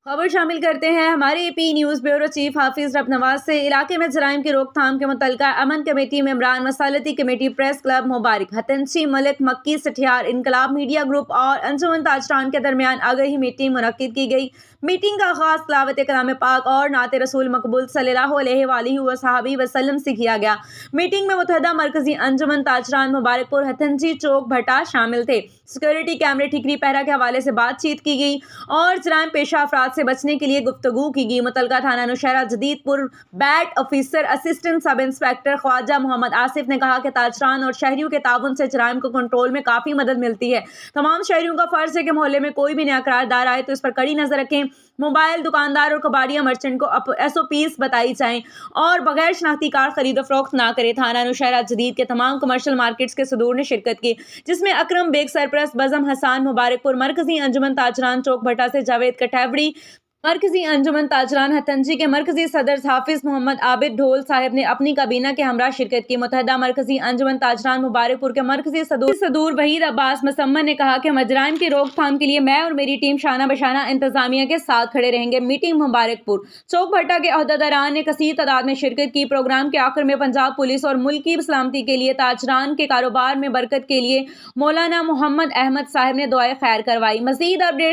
खबर शामिल करते हैं हमारे AP न्यूज़ ब्यूरो चीफ हाफिज रब नवाज से। इलाके में जराइम की रोकथाम के मुतल्लिका अमन कमेटी मेंबरान, मसालती कमेटी, प्रेस क्लब मुबारक, हतनची, मलिक, मक्की, सठियार, इनकलाब मीडिया ग्रुप और अंजुमन ताजरान के दरमियान आगाही मीटिंग मुनक्किद की गई। मीटिंग का आगाज़ तिलावत कलाम पाक और नात रसूल मकबूल सल्लल्लाहु अलैहि वसल्लम वसल्लम से किया गया। मीटिंग में मुतहदा मरकजी अंजुमन ताजरान मुबारकपुर, हथनची, चौक भट्टा शामिल थे। सिक्योरिटी कैमरे ठिकरी पहरा के हवाले से बातचीत की गई और जराइम पेशा अफराद से बचने के लिए गुफ्तगू की गई। मुतल्लिका थाना Nowshera Jadidpur beat officer assistant sub inspector Khawaja Muhammad Asif ने कहा कि ताजरान और शहरियों के ताउन से जराइम को कंट्रोल में काफ़ी मदद मिलती है। तमाम शहरियों का फ़र्ज है कि मोहल्ले में कोई भी नया करारदार आए तो इस पर कड़ी नज़र रखें। मोबाइल दुकानदार और कबाड़िया मर्चेंट को SOPs बताई जाएं और बगैर शनाख्ती कार्ड खरीदो फरोख्त ना करें। थाना नौशहरा जदीद के तमाम कमर्शियल मार्केट्स के सदूर ने शिरकत की, जिसमें अकरम बेग सरप्रस्त, बज़म हसान मुबारकपुर, मरकजी अंजुमन ताजरान चौक भट्टा से जावेद कटैवड़ी, मरकजी अंजुमन ताजरान हतनजी के मरकजी सदर हाफिज मोहम्मद आबिद ढोल साहब ने अपनी काबीना के हमरा शिरकत की। मुतहदा मरकजी अंजुमन ताजरान मुबारकपुर के मरकजी सदूर वहीद अब्बास मसम्मन ने कहा कि मजराइम की रोकथाम के लिए मैं और मेरी टीम शाना बशाना इंतजामिया के साथ खड़े रहेंगे। मीटिंग मुबारकपुर चौक भट्टा के अहदेदारान ने कसीर तादाद में शिरकत की। प्रोग्राम के आखिर में पंजाब पुलिस और मुल्क की सलामती के लिए ताजरान के कारोबार में बरकत के लिए मौलाना मोहम्मद अहमद साहब ने दुआए खैर करवाई। मजीद अपडेट